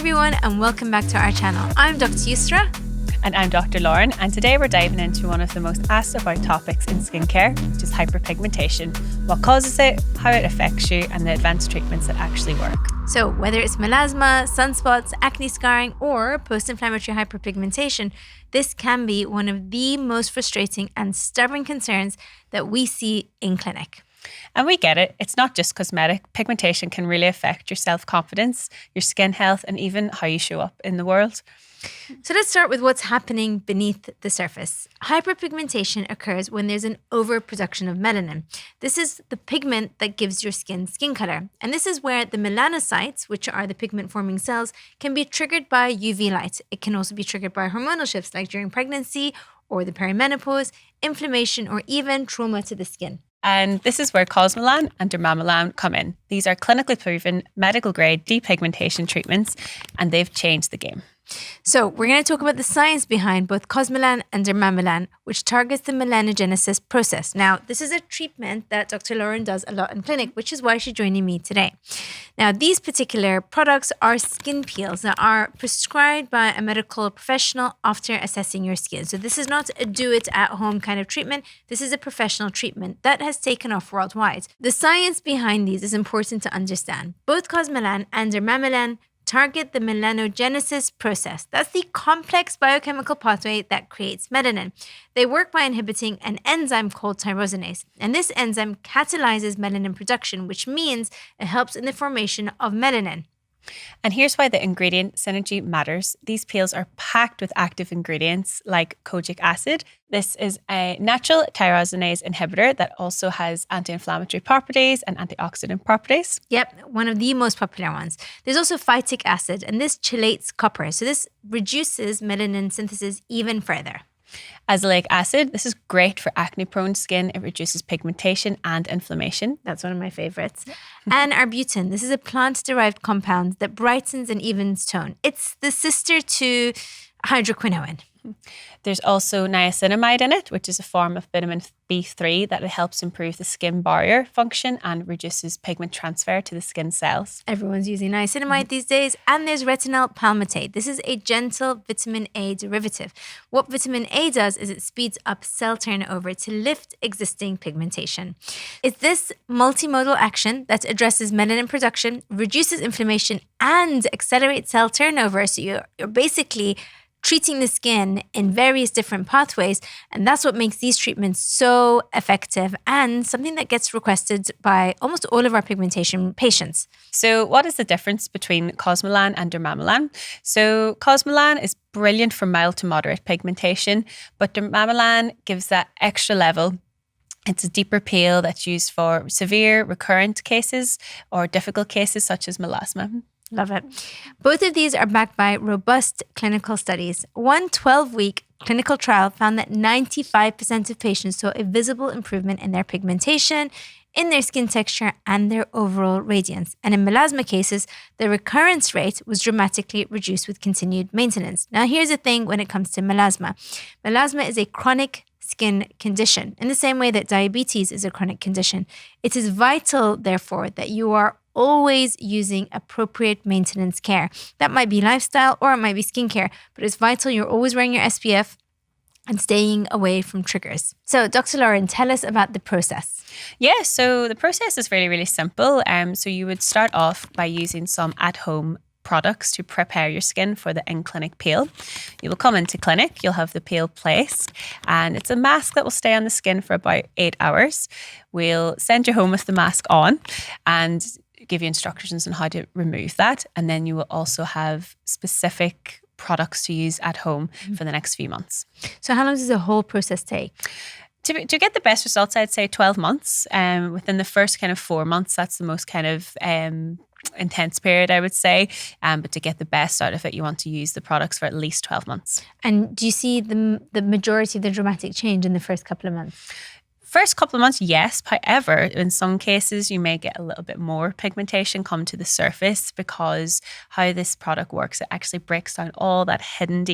everyone, and welcome back to our channel. I'm Dr Yusra. And I'm Dr Lauren, and today we're diving into one of the most asked about topics in skincare, which is hyperpigmentation, what causes it, how it affects you, and the advanced treatments that actually work. So whether it's melasma, sunspots, acne scarring, or post-inflammatory hyperpigmentation, this can be one of the most frustrating and stubborn concerns that we see in clinic. And we get it. It's not just cosmetic. Pigmentation can really affect your self-confidence, your skin health, and even how you show up in the world. So let's start with what's happening beneath the surface. Hyperpigmentation occurs when there's an overproduction of melanin. This is the pigment that gives your skin color. And this is where the melanocytes, which are the pigment-forming cells, can be triggered by UV light. It can also be triggered by hormonal shifts like during pregnancy or the perimenopause, inflammation, or even trauma to the skin. And this is where Cosmelan and Dermamelan come in. These are clinically proven medical-grade depigmentation treatments, and they've changed the game. So we're going to talk about the science behind both Cosmelan and Dermamelan, which targets the melanogenesis process. Now, this is a treatment that Dr. Lauren does a lot in clinic, which is why she's joining me today. Now, these particular products are skin peels that are prescribed by a medical professional after assessing your skin. So this is not a do-it-at-home kind of treatment. This is a professional treatment that has taken off worldwide. The science behind these is important to understand. Both Cosmelan and Dermamelan target the melanogenesis process. That's the complex biochemical pathway that creates melanin. They work by inhibiting an enzyme called tyrosinase, and this enzyme catalyzes melanin production, which means it helps in the formation of melanin. And here's why the ingredient synergy matters. These peels are packed with active ingredients like kojic acid. This is a natural tyrosinase inhibitor that also has anti-inflammatory properties and antioxidant properties. Yep, one of the most popular ones. There's also phytic acid, and this chelates copper. So this reduces melanin synthesis even further. Azelaic acid, this is great for acne-prone skin. It reduces pigmentation and inflammation. That's one of my favorites. And arbutin, this is a plant-derived compound that brightens and evens tone. It's the sister to hydroquinone. There's also niacinamide in it, which is a form of vitamin B3 that helps improve the skin barrier function and reduces pigment transfer to the skin cells. Everyone's using niacinamide these days. And there's retinol palmitate. This is a gentle vitamin A derivative. What vitamin A does is it speeds up cell turnover to lift existing pigmentation. It's this multimodal action that addresses melanin production, reduces inflammation, and accelerates cell turnover. So you're basically treating the skin in various different pathways. And that's what makes these treatments so effective and something that gets requested by almost all of our pigmentation patients. So what is the difference between Cosmelan and Dermamelan? So Cosmelan is brilliant for mild to moderate pigmentation, but Dermamelan gives that extra level. It's a deeper peel that's used for severe recurrent cases or difficult cases such as melasma. Love it. Both of these are backed by robust clinical studies. One 12-week clinical trial found that 95% of patients saw a visible improvement in their pigmentation, in their skin texture, and their overall radiance. And in melasma cases, the recurrence rate was dramatically reduced with continued maintenance. Now, here's the thing when it comes to melasma. Melasma is a chronic skin condition in the same way that diabetes is a chronic condition. It is vital, therefore, that you are always using appropriate maintenance care. That might be lifestyle or it might be skincare, but it's vital you're always wearing your SPF and staying away from triggers. So Dr. Lauren, tell us about the process. Yeah, so the process is really, really simple. So you would start off by using some at-home products to prepare your skin for the in-clinic peel. You will come into clinic, you'll have the peel placed, and it's a mask that will stay on the skin for about 8 hours. We'll send you home with the mask on and give you instructions on how to remove that. And then you will also have specific products to use at home for the next few months. So how long does the whole process take? To get the best results, I'd say 12 months. Within the first kind of 4 months, that's the most kind of intense period, I would say. But to get the best out of it, you want to use the products for at least 12 months. And do you see the majority of the dramatic change in the first couple of months? First couple of months, yes. However, in some cases, you may get a little bit more pigmentation come to the surface because how this product works, it actually breaks down all that hidden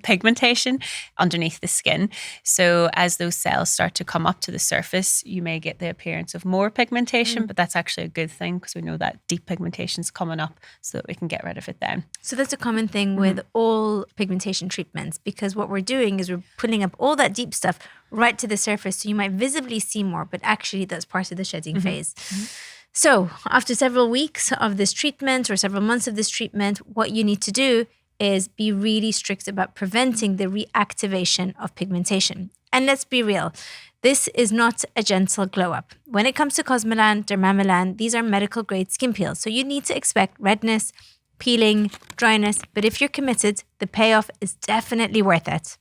pigmentation underneath the skin. So as those cells start to come up to the surface, you may get the appearance of more pigmentation, but that's actually a good thing because we know that deep pigmentation is coming up so that we can get rid of it then. So that's a common thing with all pigmentation treatments, because what we're doing is we're pulling up all that deep stuff right to the surface. So you might visibly see more, but actually that's part of the shedding phase. So after several weeks of this treatment or several months of this treatment, what you need to do is be really strict about preventing the reactivation of pigmentation. And let's be real, this is not a gentle glow up. When it comes to Cosmelan, Dermamelan, these are medical grade skin peels. So you need to expect redness, peeling, dryness. But if you're committed, the payoff is definitely worth it.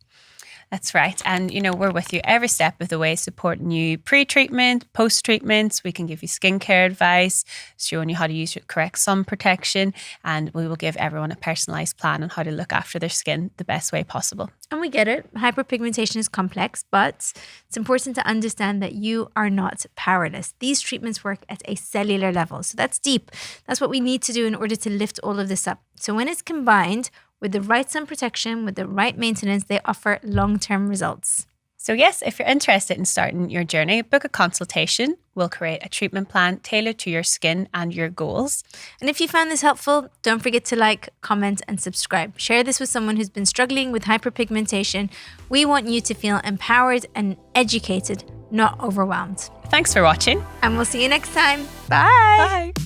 That's right. And, we're with you every step of the way, supporting you pre-treatment, post-treatment. We can give you skincare advice, showing you how to use your correct sun protection. And we will give everyone a personalized plan on how to look after their skin the best way possible. And we get it. Hyperpigmentation is complex, but it's important to understand that you are not powerless. These treatments work at a cellular level. So that's deep. That's what we need to do in order to lift all of this up. So when it's combined with the right sun protection, with the right maintenance, they offer long-term results. So yes, if you're interested in starting your journey, book a consultation. We'll create a treatment plan tailored to your skin and your goals. And if you found this helpful, don't forget to like, comment, and subscribe. Share this with someone who's been struggling with hyperpigmentation. We want you to feel empowered and educated, not overwhelmed. Thanks for watching. And we'll see you next time. Bye. Bye.